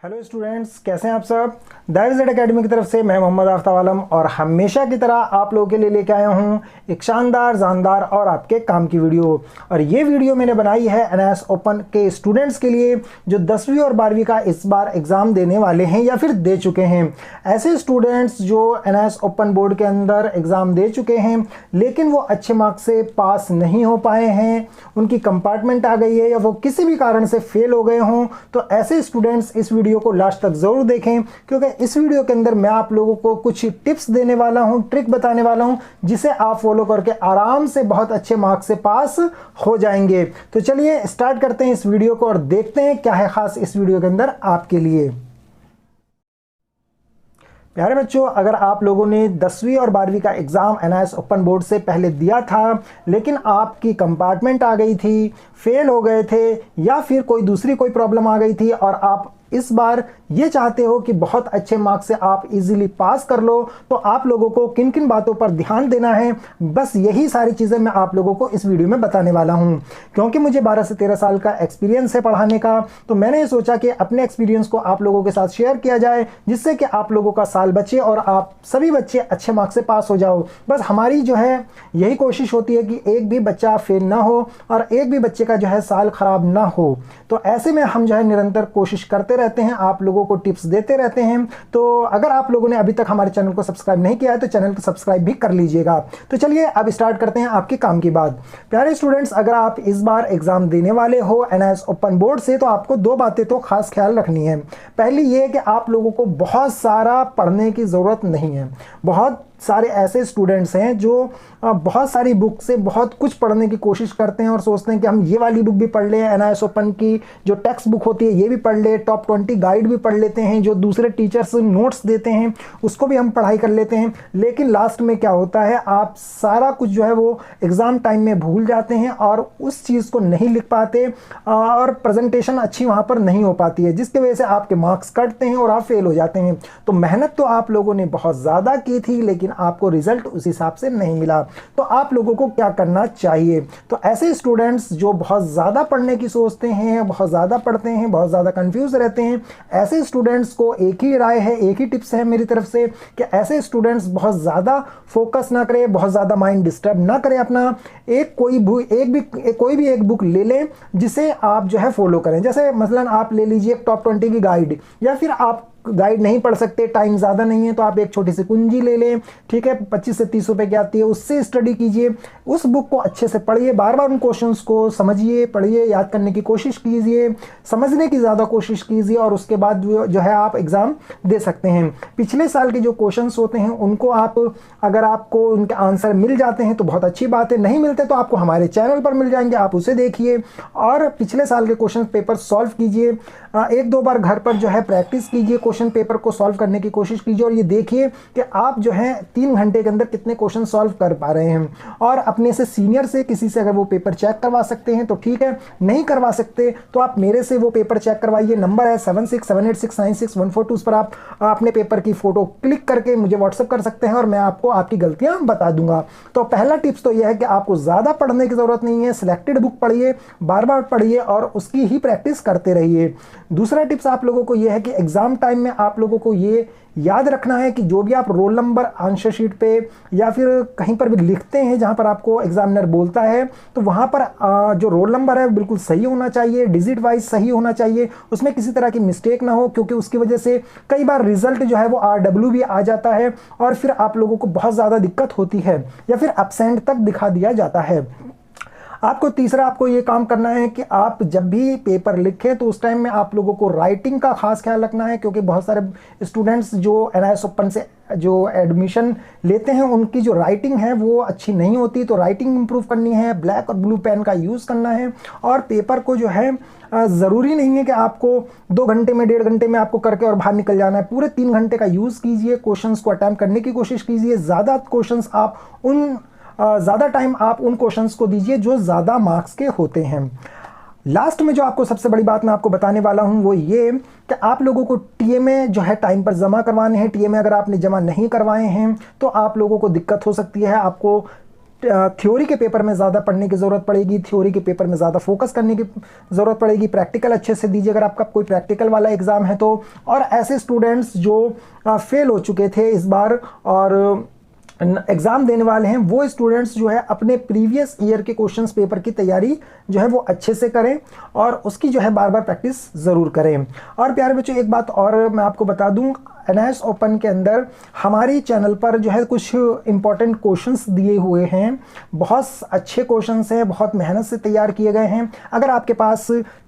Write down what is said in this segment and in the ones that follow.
Hello students, कैसे हैं आप सब। दाइवजेड एकेडमी की तरफ से मैं मोहम्मद आफ्ताब आलम और हमेशा की तरह आप लोगों के लिए लेके आया हूं एक शानदार जानदार और आपके काम की वीडियो। और ये वीडियो मैंने बनाई है एनआईएस ओपन के स्टूडेंट्स के लिए जो 10वीं और 12वीं का इस बार एग्ज़ाम देने वाले हैं या फिर दे चुके हैं। ऐसे स्टूडेंट्स जो एनआईएस ओपन बोर्ड के अंदर एग्ज़ाम दे चुके हैं लेकिन वो अच्छे मार्क्स से पास नहीं हो पाए हैं, उनकी कंपार्टमेंट आ गई है या वो किसी भी कारण से फेल हो गए हों, तो ऐसे स्टूडेंट्स इस वीडियो को लास्ट तक जरूर देखें, क्योंकि इस वीडियो के अंदर मैं आप लोगों को कुछ टिप्स देने वाला हूं, ट्रिक बताने वाला हूं, जिसे आप फॉलो करके आराम से बहुत अच्छे मार्क्स से पास हो जाएंगे। तो चलिए स्टार्ट करते हैं इस वीडियो को और देखते हैं क्या है खास इस वीडियो के अंदर आपके लिए। प्यारे बच्चों, अगर आप लोगों ने 10वीं और 12वीं का एग्ज़ाम एनआईएस ओपन बोर्ड से पहले दिया था लेकिन आपकी कंपार्टमेंट आ गई थी, फेल हो गए थे या फिर कोई दूसरी कोई प्रॉब्लम आ गई थी और आप इस बार ये चाहते हो कि बहुत अच्छे मार्क्स से आप इजीली पास कर लो, तो आप लोगों को किन किन बातों पर ध्यान देना है, बस यही सारी चीज़ें मैं आप लोगों को इस वीडियो में बताने वाला हूं। क्योंकि मुझे 12 से 13 साल का एक्सपीरियंस है पढ़ाने का, तो मैंने ये सोचा कि अपने एक्सपीरियंस को आप लोगों के साथ शेयर किया जाए, जिससे कि आप लोगों का साल बचे और आप सभी बच्चे अच्छे मार्क्स से पास हो जाओ। बस हमारी जो है यही कोशिश होती है कि एक भी बच्चा फेल ना हो और एक भी बच्चे का जो है साल खराब ना हो। तो ऐसे में हम जो है निरंतर कोशिश करते रहते हैं, आप लोगों को टिप्स देते रहते हैं। तो अगर आप लोगों ने अभी तक हमारे चैनल को सब्सक्राइब नहीं किया है तो चैनल को सब्सक्राइब भी कर लीजिएगा। तो चलिए अब स्टार्ट करते हैं आपके काम की बात। प्यारे स्टूडेंट्स, अगर आप इस बार एग्जाम देने वाले हो एनआईएस ओपन बोर्ड से, तो आपको दो बातें तो खास ख्याल रखनी है। पहली ये कि आप लोगों को बहुत सारा पढ़ने की ज़रूरत नहीं है। बहुत सारे ऐसे स्टूडेंट्स हैं जो बहुत सारी बुक से बहुत कुछ पढ़ने की कोशिश करते हैं और सोचते हैं कि हम ये वाली बुक भी पढ़ लें, एनआईएस ओपन की जो टेक्स्ट बुक होती है ये भी पढ़ ले, टॉप 20 गाइड भी पढ़ लेते हैं, जो दूसरे टीचर्स नोट्स देते हैं उसको भी हम पढ़ाई कर लेते हैं। लेकिन लास्ट में क्या होता है, आप सारा कुछ जो है वो एग्ज़ाम टाइम में भूल जाते हैं और उस चीज़ को नहीं लिख पाते और प्रेजेंटेशन अच्छी वहाँ पर नहीं हो पाती है, जिसकी वजह से आपके मार्क्स कटते हैं और आप फेल हो जाते हैं। तो मेहनत तो आप लोगों ने बहुत ज़्यादा की थी लेकिन आपको रिजल्ट उस हिसाब से नहीं मिला। तो आप लोगों को क्या करना चाहिए, तो ऐसे स्टूडेंट्स जो बहुत ज़्यादा पढ़ने की सोचते हैं, बहुत ज़्यादा पढ़ते हैं, बहुत ज़्यादा कंफ्यूज रहते हैं, ऐसे स्टूडेंट्स को एक ही राय है, एक ही टिप्स है मेरी तरफ से कि ऐसे स्टूडेंट्स बहुत ज़्यादा फोकस ना करें, बहुत ज़्यादा माइंड डिस्टर्ब ना करें अपना। कोई भी एक बुक ले लें जिसे आप जो है फॉलो करें। जैसे मसलन आप ले लीजिए टॉप 20 की गाइड, या फिर आप गाइड नहीं पढ़ सकते, टाइम ज़्यादा नहीं है, तो आप एक छोटी सी कुंजी ले लें, ठीक है, 25 से 30 रुपए की आती है, उससे स्टडी कीजिए। उस बुक को अच्छे से पढ़िए, बार बार उन क्वेश्चंस को समझिए, पढ़िए, याद करने की कोशिश कीजिए, समझने की ज़्यादा कोशिश कीजिए और उसके बाद जो है आप एग्ज़ाम दे सकते हैं। पिछले साल के जो क्वेश्चंस होते हैं उनको आप अगर आपको उनके आंसर मिल जाते हैं तो बहुत अच्छी बात है, नहीं मिलते तो आपको हमारे चैनल पर मिल जाएंगे, आप उसे देखिए और पिछले साल के क्वेश्चन पेपर सॉल्व कीजिए। एक दो बार घर पर जो है प्रैक्टिस कीजिए, क्वेश्चन पेपर को सॉल्व करने की कोशिश कीजिए और ये देखिए कि आप जो है 3 घंटे के अंदर कितने क्वेश्चन सॉल्व कर पा रहे हैं। और अपने से सीनियर से किसी से अगर वो पेपर चेक करवा सकते हैं तो ठीक है, नहीं करवा सकते तो आप मेरे से वो पेपर चेक करवाइए। नंबर है 7678696142, उस पर आप अपने पेपर की फ़ोटो क्लिक करके मुझे व्हाट्सअप कर सकते हैं और मैं आपको आपकी गलतियाँ बता दूंगा। तो पहला टिप्स तो यह है कि आपको ज़्यादा पढ़ने की ज़रूरत नहीं है, सिलेक्टेड बुक पढ़िए, बार बार पढ़िए और उसकी ही प्रैक्टिस करते रहिए। दूसरा टिप्स आप लोगों को यह है कि एग्ज़ाम टाइम में आप लोगों को ये याद रखना है कि जो भी आप रोल नंबर आंसर शीट पे या फिर कहीं पर भी लिखते हैं जहां पर आपको एग्जामिनर बोलता है, तो वहां पर जो रोल नंबर है बिल्कुल सही होना चाहिए, डिजिट वाइज सही होना चाहिए, उसमें किसी तरह की मिस्टेक ना हो, क्योंकि उसकी वजह से कई बार रिजल्ट जो है वो RW भी आ जाता है और फिर आप लोगों को बहुत ज़्यादा दिक्कत होती है या फिर एब्सेंट तक दिखा दिया जाता है। आपको ये काम करना है कि आप जब भी पेपर लिखें तो उस टाइम में आप लोगों को राइटिंग का खास ख्याल रखना है, क्योंकि बहुत सारे स्टूडेंट्स जो एनआईएस ओपन से जो एडमिशन लेते हैं उनकी जो राइटिंग है वो अच्छी नहीं होती। तो राइटिंग इंप्रूव करनी है, ब्लैक और ब्लू पेन का यूज़ करना है और पेपर को जो है ज़रूरी नहीं है कि आपको 2 घंटे में 1.5 घंटे में आपको करके और बाहर निकल जाना है। पूरे 3 घंटे का यूज़ कीजिए, क्वेश्चंस को अटैम्प्ट करने की कोशिश कीजिए। ज़्यादा टाइम आप उन क्वेश्चंस को दीजिए जो ज़्यादा मार्क्स के होते हैं। लास्ट में जो आपको सबसे बड़ी बात मैं आपको बताने वाला हूं वो ये कि आप लोगों को टीएमए जो है टाइम पर जमा करवाने हैं। टीएमए अगर आपने जमा नहीं करवाए हैं तो आप लोगों को दिक्कत हो सकती है। आपको थ्योरी के पेपर में ज़्यादा पढ़ने की ज़रूरत पड़ेगी, थ्योरी के पेपर में ज़्यादा फोकस करने की ज़रूरत पड़ेगी, प्रैक्टिकल अच्छे से दीजिए अगर आपका कोई प्रैक्टिकल वाला एग्ज़ाम है तो। और ऐसे स्टूडेंट्स जो फेल हो चुके थे इस बार और एग्ज़ाम देने वाले हैं, वो स्टूडेंट्स जो है अपने प्रीवियस ईयर के क्वेश्चंस पेपर की तैयारी जो है वो अच्छे से करें और उसकी जो है बार बार प्रैक्टिस ज़रूर करें। और प्यारे बच्चों, एक बात और मैं आपको बता दूं, NIS ओपन के अंदर हमारे चैनल पर जो है कुछ इंपॉर्टेंट क्वेश्चंस दिए हुए हैं, बहुत अच्छे क्वेश्चंस हैं, बहुत मेहनत से तैयार किए गए हैं। अगर आपके पास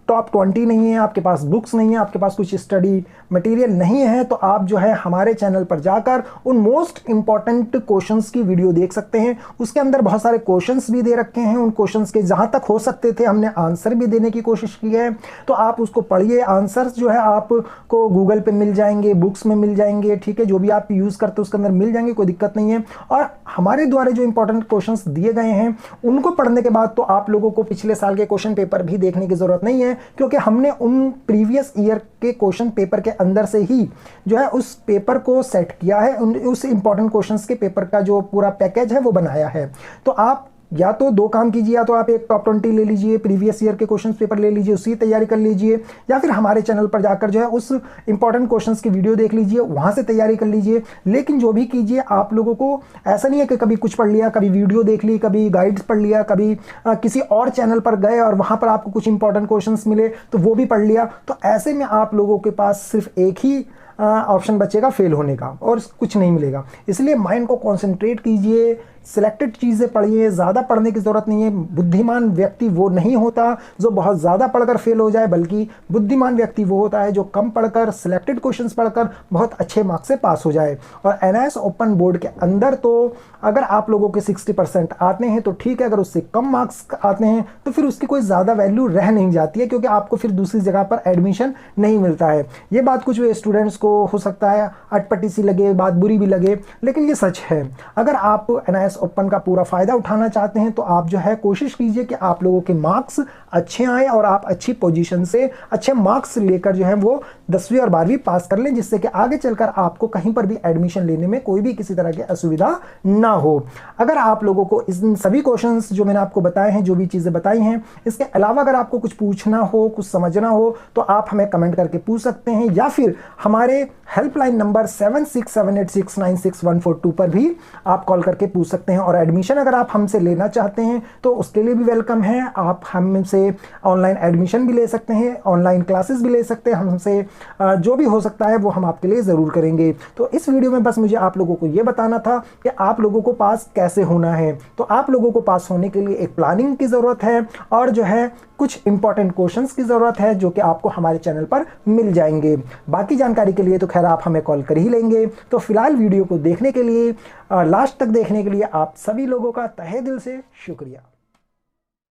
टॉप 20 नहीं है, आपके पास बुक्स नहीं है, आपके पास कुछ स्टडी मटेरियल नहीं है, तो आप जो है हमारे चैनल पर जाकर उन मोस्ट इंपॉर्टेंट क्वेश्चंस की वीडियो देख सकते हैं। उसके अंदर बहुत सारे क्वेश्चंस भी दे रखे हैं, उन क्वेश्चंस के जहां तक हो सकते थे हमने आंसर भी देने की कोशिश की है, तो आप उसको पढ़िए। आंसर्स जो है आपको गूगल पे मिल जाएंगे, बुक्स में मिल जाएंगे, ठीक है, जो भी आप यूज़ करते हो उसके अंदर मिल जाएंगे, कोई दिक्कत नहीं है। और हमारे द्वारा जो इंपॉर्टेंट क्वेश्चंस दिए गए हैं उनको पढ़ने के बाद तो आप लोगों को पिछले साल के क्वेश्चन पेपर भी देखने की ज़रूरत नहीं है, क्योंकि हमने उन प्रीवियस ईयर के क्वेश्चन पेपर के अंदर से ही जो है उस पेपर को सेट किया है, उस इंपॉर्टेंट क्वेश्चंस के पेपर का जो पूरा पैकेज है वो बनाया है। तो आप या तो दो काम कीजिए, या तो आप एक टॉप 20 ले लीजिए, प्रीवियस ईयर के क्वेश्चन पेपर ले लीजिए, उसकी तैयारी कर लीजिए, या फिर हमारे चैनल पर जाकर जो है उस इंपॉर्टेंट क्वेश्चंस की वीडियो देख लीजिए, वहां से तैयारी कर लीजिए। लेकिन जो भी कीजिए, आप लोगों को ऐसा नहीं है कि कभी कुछ पढ़ लिया, कभी वीडियो देख ली, कभी गाइड्स पढ़ लिया, कभी किसी और चैनल पर गए और वहां पर आपको कुछ इंपॉर्टेंट क्वेश्चन मिले तो वो भी पढ़ लिया। तो ऐसे में आप लोगों के पास सिर्फ एक ही ऑप्शन बचेगा फेल होने का, और कुछ नहीं मिलेगा। इसलिए माइंड को कॉन्सेंट्रेट कीजिए, सिलेक्टेड चीज़ें पढ़िए, ज़्यादा पढ़ने की ज़रूरत नहीं है। बुद्धिमान व्यक्ति वो नहीं होता जो बहुत ज़्यादा पढ़कर फेल हो जाए, बल्कि बुद्धिमान व्यक्ति वो होता है जो कम पढ़कर, सिलेक्टेड क्वेश्चंस पढ़कर बहुत अच्छे मार्क्स से पास हो जाए। और NIS ओपन बोर्ड के अंदर तो अगर आप लोगों के 60% आते हैं तो ठीक है, अगर उससे कम मार्क्स आते हैं तो फिर उसकी कोई ज़्यादा वैल्यू रह नहीं जाती है, क्योंकि आपको फिर दूसरी जगह पर एडमिशन नहीं मिलता है। ये बात कुछ स्टूडेंट्स को हो सकता है अटपटी सी लगे, बात बुरी भी लगे, लेकिन ये सच है। अगर आप NIS ओपन का पूरा फायदा उठाना चाहते हैं तो आप जो है कोशिश कीजिए कि आप लोगों के मार्क्स अच्छे आए और आप अच्छी पोजीशन से अच्छे मार्क्स लेकर जो है वो 10वीं और 12वीं पास कर लें, जिससे कि आगे चलकर आपको कहीं पर भी एडमिशन लेने में कोई भी किसी तरह की असुविधा ना हो। अगर आप लोगों को इन सभी क्वेश्चंस जो मैंने आपको बताए हैं, जो भी चीज़ें बताई हैं, इसके अलावा अगर आपको कुछ पूछना हो, कुछ समझना हो, तो आप हमें कमेंट करके पूछ सकते हैं, या फिर हमारे हेल्पलाइन नंबर 7678696142 पर भी आप कॉल करके पूछ सकते हैं। और एडमिशन अगर आप हमसे लेना चाहते हैं तो उसके लिए भी वेलकम है। आप हमसे ऑनलाइन एडमिशन भी ले सकते हैं, ऑनलाइन क्लासेस भी ले सकते हैं हमसे, जो भी हो सकता है वो हम आपके लिए ज़रूर करेंगे। तो इस वीडियो में बस मुझे आप लोगों को ये बताना था कि आप लोगों को पास कैसे होना है। तो आप लोगों को पास होने के लिए एक प्लानिंग की ज़रूरत है, और जो है कुछ इंपॉर्टेंट क्वेश्चंस की ज़रूरत है जो कि आपको हमारे चैनल पर मिल जाएंगे। बाकी जानकारी के लिए तो खैर आप हमें कॉल कर ही लेंगे। तो फिलहाल वीडियो को देखने के लिए, लास्ट तक देखने के लिए आप सभी लोगों का तहे दिल से शुक्रिया।